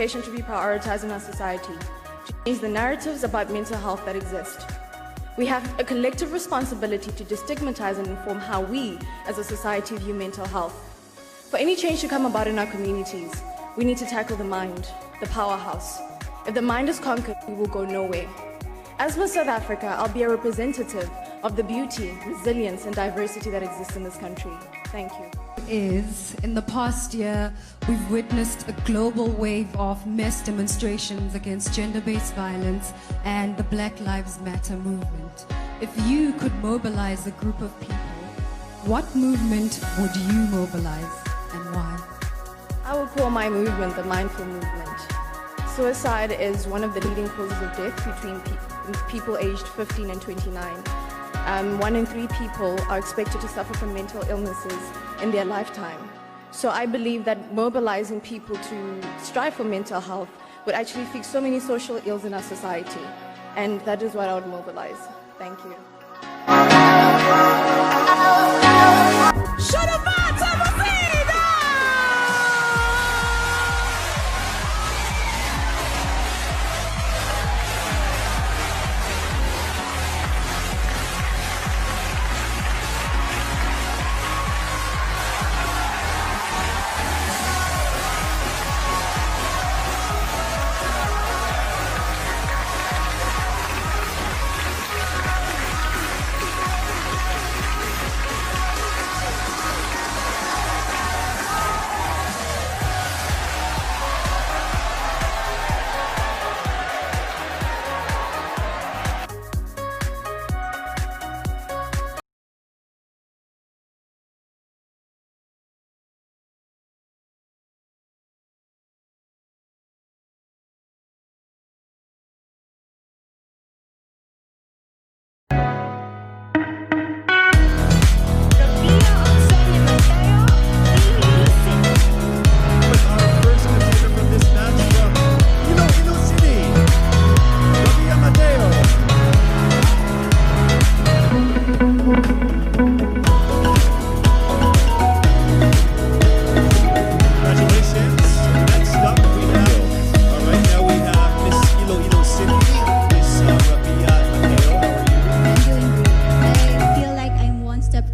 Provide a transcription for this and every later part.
legislation to be prioritized in our society to change the narratives about mental health that exist. We have a collective responsibility to destigmatize and inform how we, as a society, view mental health. For any change to come about in our communities, we need to tackle the mind, the powerhouse. If the mind is conquered, we will go nowhere. As Miss South Africa, I'll be a representative of the beauty, resilience, and diversity that exists in this country. Thank you. In the past year, we've witnessed a global wave of mass demonstrations against gender-based violence and the Black Lives Matter movement. If you could mobilize a group of people, what movement would you mobilize and why? I would call my movement the mindful movement. Suicide is one of the leading causes of death between people aged 15 and 29. 1 in 3 people are expected to suffer from mental illnesses in their lifetime. So I believe that mobilizing people to strive for mental health would actually fix so many social ills in our society. And that is what I would mobilize. Thank you.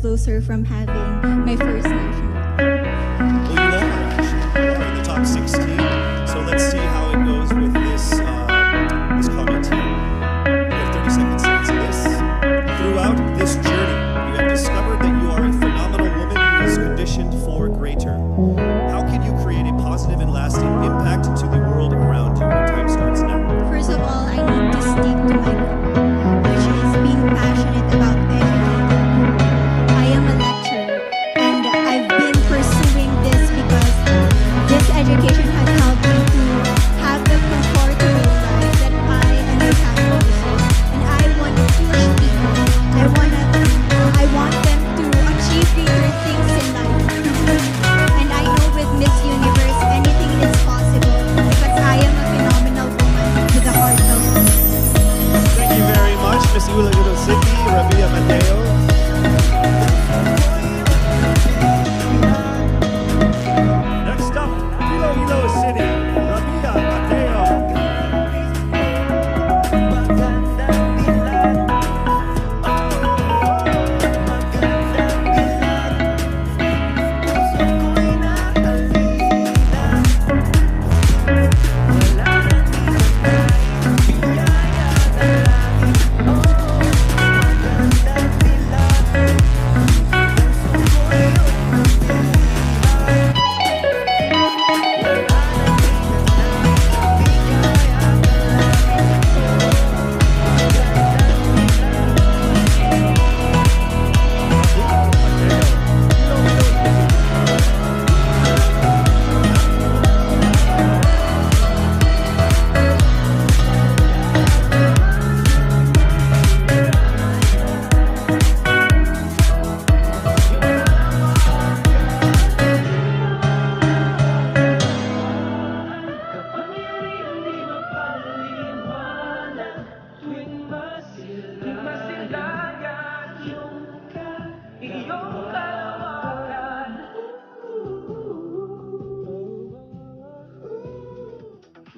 Closer from having my first national. Well, you are actually. You are in the top 16. So let's see how it goes with this comment here. You have 30 seconds to answer this. Throughout this journey, you have discovered that you are a phenomenal woman who is conditioned for greater. How can you create a positive and lasting impact to the world around you? Your time starts now. First of all, I need to stick to my goal, which is being passionate about educating. I am a lecturer, and I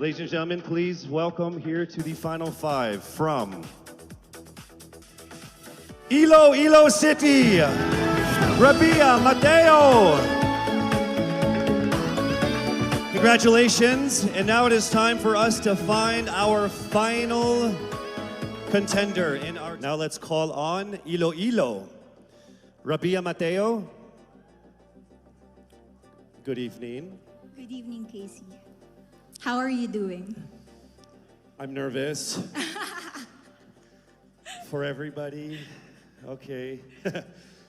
Ladies and gentlemen, please welcome here to the final five from Iloilo City, Rabia Mateo. Congratulations, and now it is time for us to find our final contender in our... Now let's call on Iloilo. Rabia Mateo. Good evening. Good evening, Casey. How are you doing? I'm nervous. For everybody. Okay.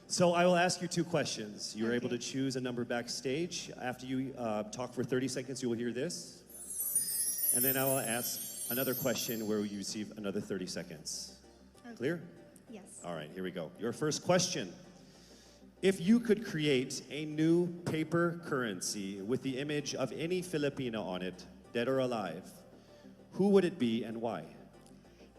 So I will ask you two questions. You're able to choose a number backstage. After you talk for 30 seconds, you will hear this. And then I will ask another question where you receive another 30 seconds. Okay. Clear? Yes. All right, here we go. Your first question. If you could create a new paper currency with the image of any Filipino on it, dead or alive, who would it be and why?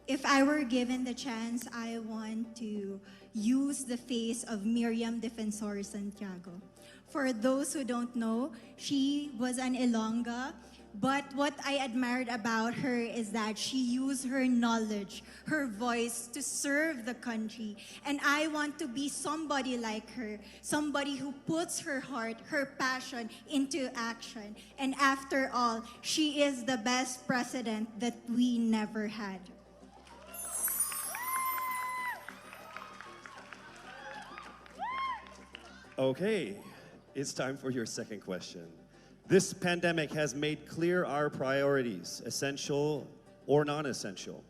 If I were given the chance, I want to use the face of Miriam Defensor Santiago. For those who don't know, she was an Ilongga, but what I admired about her is that she used her knowledge, her voice to serve the country. And I want to be somebody like her, somebody who puts her heart, her passion into action. And after all, she is the best president that we never had. Okay, it's time for your second question. This pandemic has made clear our priorities, essential or non-essential.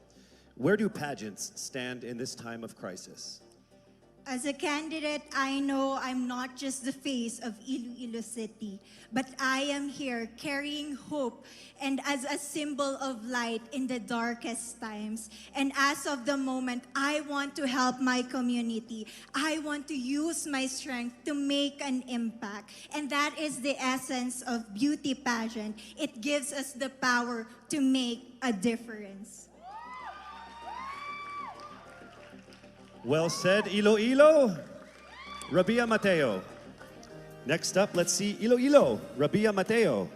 Where do pageants stand in this time of crisis? As a candidate, I know I'm not just the face of Iloilo City, but I am here carrying hope and as a symbol of light in the darkest times. And as of the moment, I want to help my community. I want to use my strength to make an impact. And that is the essence of beauty pageant. It gives us the power to make a difference. Well said, Iloilo. Rabia Mateo. Next up, let's see Iloilo. Rabia Mateo.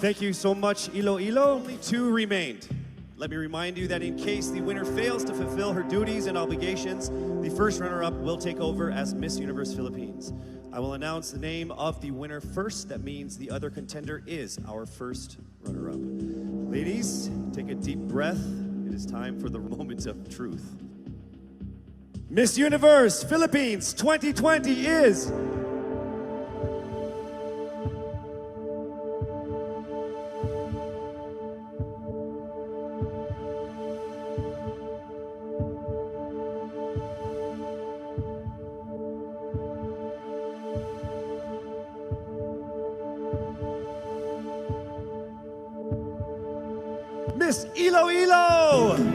Thank you so much, Iloilo. Only two remained. Let me remind you that in case the winner fails to fulfill her duties and obligations, the first runner-up will take over as Miss Universe Philippines. I will announce the name of the winner first. That means the other contender is our first runner-up. Ladies, take a deep breath. It is time for the moment of truth. Miss Universe Philippines 2020 is... Miss Iloilo!